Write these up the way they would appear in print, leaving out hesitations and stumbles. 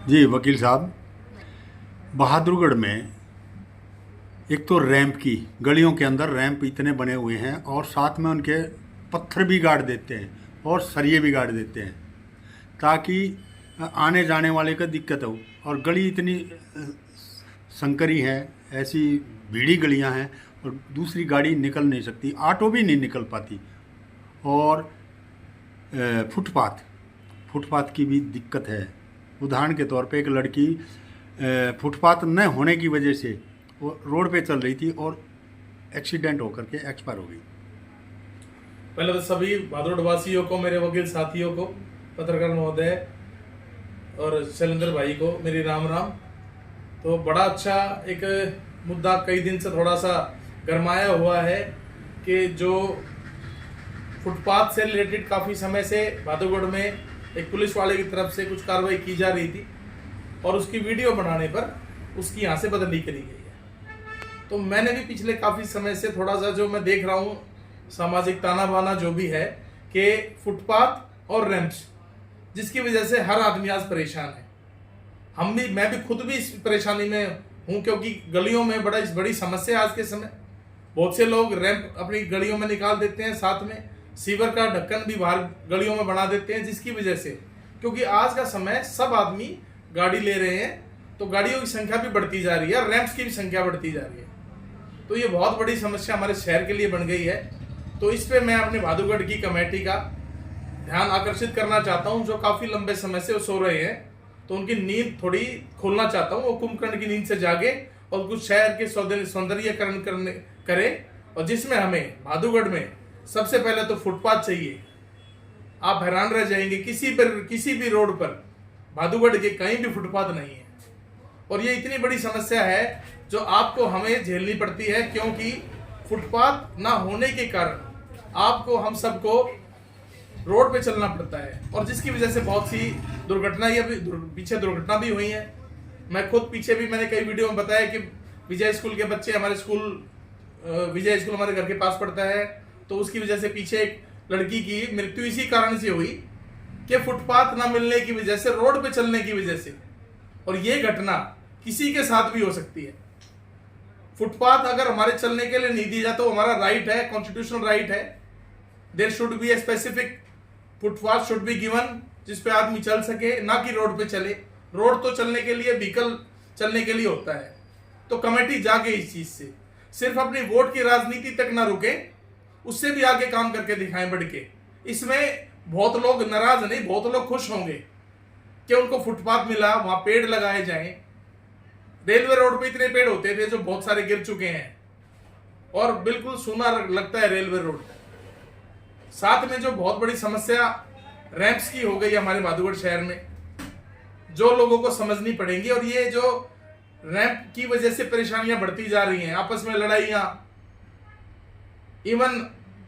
जी वकील साहब, बहादुरगढ़ में एक तो रैंप की गलियों के अंदर रैंप इतने बने हुए हैं और साथ में उनके पत्थर भी गाड़ देते हैं और सरिये भी गाड़ देते हैं ताकि आने जाने वाले का दिक्कत हो। और गली इतनी संकरी है, ऐसी भीड़ी गलियां हैं और दूसरी गाड़ी निकल नहीं सकती, ऑटो भी नहीं निकल पाती। और फुटपाथ फुटपाथ की भी दिक्कत है। उदाहरण के तौर पे एक लड़की फुटपाथ न होने की वजह से वो रोड पे चल रही थी और एक्सीडेंट होकर के एक्सपायर हो गई। पहले तो सभी भादुड़ वासियों को, मेरे वकील साथियों को, पत्रकार महोदय और शैलेंद्र भाई को मेरी राम राम। तो बड़ा अच्छा एक मुद्दा कई दिन से थोड़ा सा गरमाया हुआ है कि जो फुटपाथ से रिलेटेड काफ़ी समय से भादुगढ़ में एक पुलिस वाले की तरफ से कुछ कार्रवाई की जा रही थी और उसकी वीडियो बनाने पर उसकी यहाँ से बदली करी गई है। तो मैंने भी पिछले काफ़ी समय से थोड़ा सा जो मैं देख रहा हूँ सामाजिक ताना बाना जो भी है कि फुटपाथ और रैंप्स, जिसकी वजह से हर आदमी आज परेशान है। मैं भी खुद भी इस परेशानी में हूँ क्योंकि गलियों में बड़ी समस्या है आज के समय। बहुत से लोग रैंप अपनी गलियों में निकाल देते हैं, साथ में सीवर का ढक्कन भी बाहर गलियों में बना देते हैं, जिसकी वजह से, क्योंकि आज का समय सब आदमी गाड़ी ले रहे हैं तो गाड़ियों की संख्या भी बढ़ती जा रही है और रैंप्स की भी संख्या बढ़ती जा रही है। तो ये बहुत बड़ी समस्या हमारे शहर के लिए बन गई है। तो इस पे मैं अपने भादुगढ़ की कमेटी का ध्यान आकर्षित करना चाहता हूँ, जो काफ़ी लंबे समय से वो सो रहे हैं, तो उनकी नींद थोड़ी खोलना चाहता हूँ। वो कुंभकर्ण की नींद से जागे और कुछ शहर के सौंदर्यीकरण करे। और जिसमें हमें भादुगढ़ में सबसे पहले तो फुटपाथ चाहिए। आप हैरान रह जाएंगे, किसी भी रोड पर भादुगढ़ के कहीं भी फुटपाथ नहीं है। और ये इतनी बड़ी समस्या है जो आपको हमें झेलनी पड़ती है, क्योंकि फुटपाथ ना होने के कारण आपको, हम सबको रोड पे चलना पड़ता है और जिसकी वजह से बहुत सी पीछे दुर्घटना भी हुई है। मैं खुद पीछे भी मैंने कई वीडियो में बताया कि विजय स्कूल के बच्चे, विजय स्कूल हमारे घर के पास पड़ता है, तो उसकी वजह से पीछे एक लड़की की मृत्यु इसी कारण से हुई कि फुटपाथ ना मिलने की वजह से, रोड पे चलने की वजह से। और ये घटना किसी के साथ भी हो सकती है। फुटपाथ अगर हमारे चलने के लिए नहीं दी जाए तो हमारा राइट है, कॉन्स्टिट्यूशनल राइट है। There should be a specific footpath should be given जिसपे आदमी चल सके, ना कि रोड पे चले। रोड तो चलने के लिए, व्हीकल चलने के लिए होता है। तो कमेटी जाके इस चीज से सिर्फ अपनी वोट की राजनीति तक ना रुके, उससे भी आगे काम करके दिखाएं बढ़ के। इसमें बहुत लोग नाराज नहीं, बहुत लोग खुश होंगे कि उनको फुटपाथ मिला, वहां पेड़ लगाए जाएं। रेलवे रोड पे इतने पेड़ होते थे जो बहुत सारे गिर चुके हैं और बिल्कुल सूना लगता है रेलवे रोड। साथ में जो बहुत बड़ी समस्या रैंप्स की हो गई हमारे भादुगढ़ शहर में, जो लोगों को समझनी पड़ेंगी। और ये जो रैंप की वजह से परेशानियां बढ़ती जा रही हैं, आपस में लड़ाइयां, इवन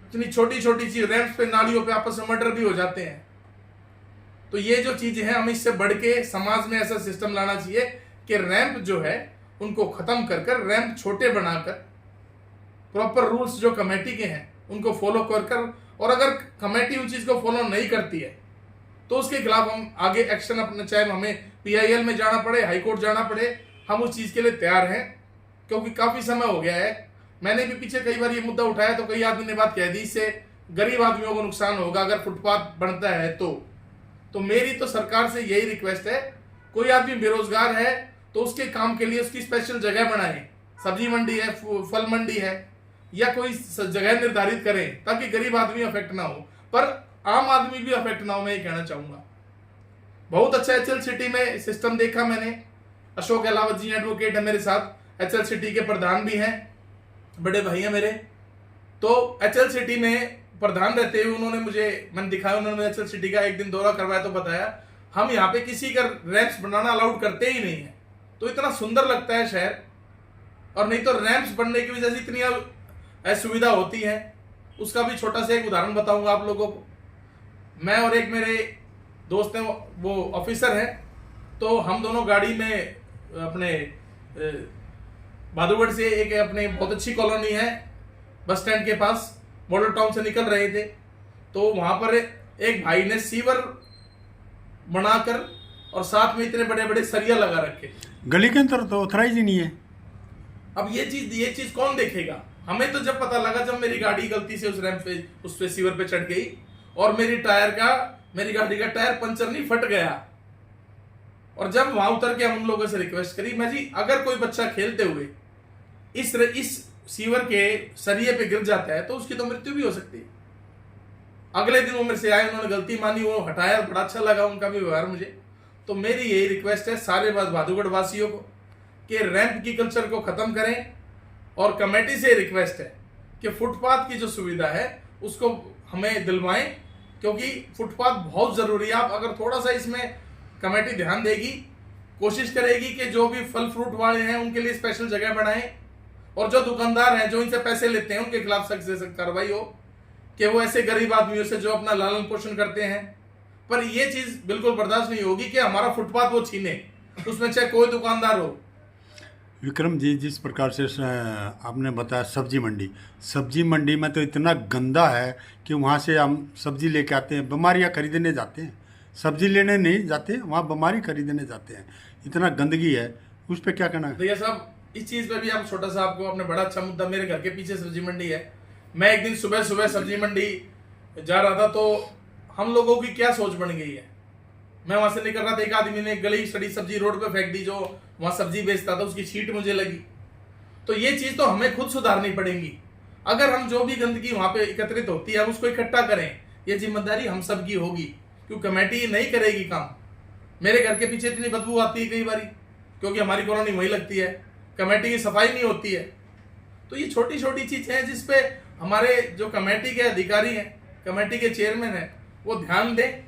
इतनी छोटी छोटी चीज, रैंप्स पे, नालियों पे आपस में मर्डर भी हो जाते हैं। तो ये जो चीजें हैं, हम इससे बढ़ के समाज में ऐसा सिस्टम लाना चाहिए कि रैंप जो है उनको खत्म कर रैंप छोटे बनाकर, प्रॉपर रूल्स जो कमेटी के हैं उनको फॉलो कर और अगर कमेटी उन चीज को फॉलो नहीं करती है तो उसके खिलाफ हम आगे एक्शन अपने, चाहे हमें पीआईएल में जाना पड़े, हाईकोर्ट जाना पड़े, हम उस चीज के लिए तैयार हैं। क्योंकि काफी समय हो गया है, मैंने भी पीछे कई बार ये मुद्दा उठाया तो कई आदमी ने बात कह दी, इससे गरीब आदमियों को नुकसान होगा अगर फुटपाथ बनता है तो मेरी तो सरकार से यही रिक्वेस्ट है, कोई आदमी बेरोजगार है तो उसके काम के लिए उसकी स्पेशल जगह बनाए। सब्जी मंडी है, फल मंडी है, या कोई जगह निर्धारित करें ताकि गरीब आदमी अफेक्ट ना हो, पर आम आदमी भी अफेक्ट ना हो। मैं ये कहना चाहूंगा। बहुत अच्छा एचएल सिटी में सिस्टम देखा मैंने। अशोक अहलावत जी एडवोकेट है मेरे साथ, एचएल सिटी के प्रधान भी हैं, बड़े भाई हैं मेरे। तो एचएल सिटी में प्रधान रहते हुए मैंने दिखाया, उन्होंने एचएल सिटी का एक दिन दौरा करवाया तो बताया हम यहाँ पे किसी का रैंप्स बनाना अलाउड करते ही नहीं है। तो इतना सुंदर लगता है शहर, और नहीं तो रैंप्स बनने की वजह से इतनी असुविधा होती है। उसका भी छोटा सा एक उदाहरण बताऊंगा आप लोगों को। मैं और एक मेरे दोस्त हैं, वो ऑफिसर हैं, तो हम दोनों गाड़ी में अपने भादुगढ़ से एक अपने बहुत अच्छी कॉलोनी है बस स्टैंड के पास, मॉडल टाउन से निकल रहे थे। तो वहां पर एक भाई ने सीवर बनाकर और साथ में इतने बड़े बड़े सरिया लगा रखे। गली के अंदर तो ऑथराइज ही नहीं है। अब ये चीज कौन देखेगा? हमें तो जब पता लगा जब मेरी गाड़ी गलती से उस रैंप पे उस पे सीवर पे चढ़ गई और मेरी गाड़ी का टायर पंचर नहीं फट गया। और जब वहां उतर के हम उन लोगों से रिक्वेस्ट करी, मैं जी अगर कोई बच्चा खेलते हुए इस सीवर के सरिये पे गिर जाता है तो उसकी तो मृत्यु भी हो सकती है। अगले दिन वो मेरे से आए, उन्होंने गलती मानी, वो हटाया, बड़ा अच्छा लगा उनका भी व्यवहार मुझे। तो मेरी यही रिक्वेस्ट है सारे बहादुरगढ़ वासियों को कि रैंप की कल्चर को खत्म करें। और कमेटी से रिक्वेस्ट है कि फुटपाथ की जो सुविधा है उसको हमें दिलवाएं, क्योंकि फुटपाथ बहुत जरूरी है। आप अगर थोड़ा सा इसमें कमेटी ध्यान देगी, कोशिश करेगी कि जो भी फल फ्रूट वाले हैं उनके लिए स्पेशल जगह बनाएं, और जो दुकानदार हैं जो इनसे पैसे लेते हैं उनके खिलाफ सख्त से सख्त कार्रवाई हो कि वो ऐसे गरीब आदमियों से जो अपना लालन पोषण करते हैं। पर ये चीज बिल्कुल बर्दाश्त नहीं होगी कि हमारा फुटपाथ वो छीने, उसमें चाहे कोई दुकानदार हो। विक्रम जी, जिस प्रकार से आपने बताया सब्जी मंडी में तो इतना गंदा है कि वहाँ से हम सब्जी लेके आते हैं, बीमारियाँ खरीदने जाते हैं, सब्जी लेने नहीं जाते, वहाँ बीमारी खरीदने जाते हैं। इतना गंदगी है, उस पर क्या कहना है? भैया साहब, इस चीज पे भी आप छोटा सा आपको अपने बड़ा अच्छा मुद्दा, मेरे घर के पीछे सब्जी मंडी है। मैं एक दिन सुबह सुबह सब्जी मंडी जा रहा था तो हम लोगों की क्या सोच बन गई है, मैं वहां से निकल रहा था, एक आदमी ने गली सड़ी सब्जी रोड पे फेंक दी, जो वहां सब्जी बेचता था उसकी छींट मुझे लगी। तो ये चीज तो हमें खुद सुधारनी पड़ेगी। अगर हम जो भी गंदगी वहां पे एकत्रित होती है हम उसको इकट्ठा करें, ये जिम्मेदारी हम सबकी होगी, क्योंकि कमेटी नहीं करेगी काम। मेरे घर के पीछे इतनी बदबू आती है कई बारी, क्योंकि हमारी कॉलोनी वही लगती है, कमेटी की सफाई नहीं होती है। तो ये छोटी छोटी चीज है जिसपे हमारे जो कमेटी के अधिकारी हैं, कमेटी के चेयरमैन हैं, वो ध्यान दें।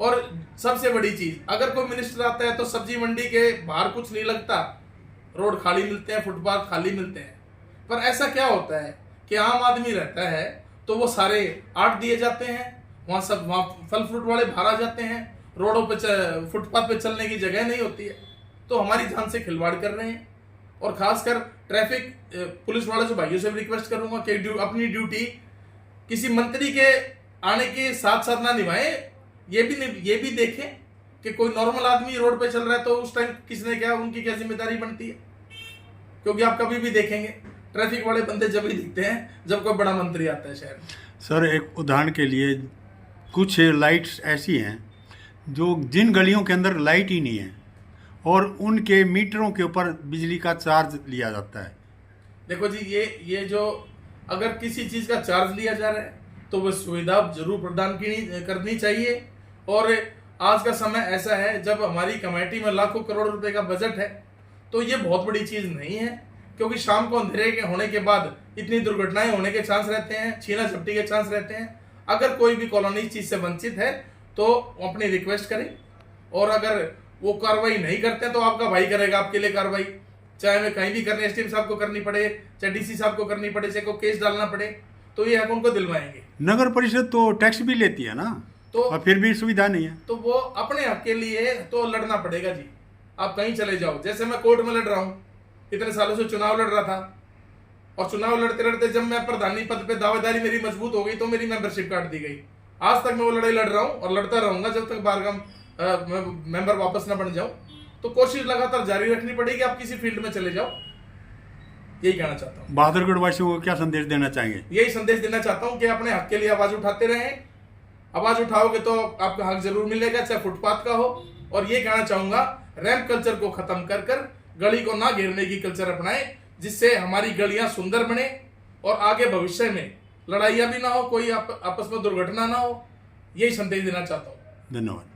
और सबसे बड़ी चीज, अगर कोई मिनिस्टर आता है तो सब्जी मंडी के बाहर कुछ नहीं लगता, रोड खाली मिलते हैं, फुटपाथ खाली मिलते हैं। पर ऐसा क्या होता है कि आम आदमी रहता है तो वो सारे आट दिए जाते हैं, वहां फल फ्रूट वाले बाहर आ जाते हैं, रोडों पे फुटपाथ पे चलने की जगह नहीं होती है। तो हमारी जान से खिलवाड़ कर रहे हैं। और खासकर ट्रैफिक पुलिस वाले से भाइयों से भी रिक्वेस्ट करूंगा कि अपनी ड्यूटी किसी मंत्री के आने के साथ साथ ना निभाएं, ये भी देखें कि कोई नॉर्मल आदमी रोड पे चल रहा है तो उस टाइम किसने क्या, उनकी क्या जिम्मेदारी बनती है। क्योंकि आप कभी भी देखेंगे ट्रैफिक वाले बंदे जब ही दिखते हैं जब कोई बड़ा मंत्री आता है शहर में। सर, एक उदाहरण के लिए कुछ लाइट्स ऐसी हैं जो जिन गलियों के अंदर लाइट ही नहीं है और उनके मीटरों के ऊपर बिजली का चार्ज लिया जाता है। देखो जी, ये जो अगर किसी चीज का चार्ज लिया जा रहा है तो वो सुविधा जरूर प्रदान करनी चाहिए। और आज का समय ऐसा है जब हमारी कमेटी में लाखों करोड़ रुपए का बजट है, तो ये बहुत बड़ी चीज नहीं है, क्योंकि शाम को अंधेरे के होने के बाद इतनी दुर्घटनाएं होने के चांस रहते हैं, छीना झपटी के चांस रहते हैं। अगर कोई भी कॉलोनी इस चीज से वंचित है तो अपनी रिक्वेस्ट करें, और अगर वो कार्रवाई नहीं करते तो आपका भाई करेगा आपके लिए कार्रवाई, चाहे मैं कहीं भी करनी, एसडीएम साहब को करनी पड़े, चाहे डीसी साहब को करनी पड़े, चाहे को केस डालना पड़े, तो ये हक उनको दिलवाएंगे। नगर परिषद तो टैक्स भी लेती है ना, तो और फिर भी सुविधा नहीं है, तो वो अपने हक के लिए तो लड़ना पड़ेगा जी। आप कहीं चले जाओ, जैसे मैं कोर्ट में लड़ रहा हूँ, इतने सालों से चुनाव लड़ रहा था, और चुनाव लड़ते लड़ते जब मैं प्रधानी पद पे दावेदारी मेरी मजबूत हो गई तो मेरी मेंबरशिप काट दी गई। आज तक मैं वो लड़ाई लड़ रहा हूँ और लड़ता रहूंगा जब तक बारगाम मेंबर वापस ना बन जाऊं। तो कोशिश लगातार जारी रखनी पड़ेगी, आप किसी फील्ड में चले जाओ। यही कहना चाहता हूँ। बहादुरगढ़ वासियों को क्या संदेश देना चाहेंगे? यही संदेश देना चाहता हूँ कि अपने हक के लिए आवाज उठाते रहें। आवाज उठाओगे तो आपका हक जरूर मिलेगा, चाहे फुटपाथ का हो। और ये कहना चाहूंगा, रैंप कल्चर को खत्म कर कर गली को ना घेरने की कल्चर अपनाएं, जिससे हमारी गलियां सुंदर बने और आगे भविष्य में लड़ाइयां भी ना हो, कोई आपस में दुर्घटना ना हो। यही संदेश देना चाहता हूँ। धन्यवाद।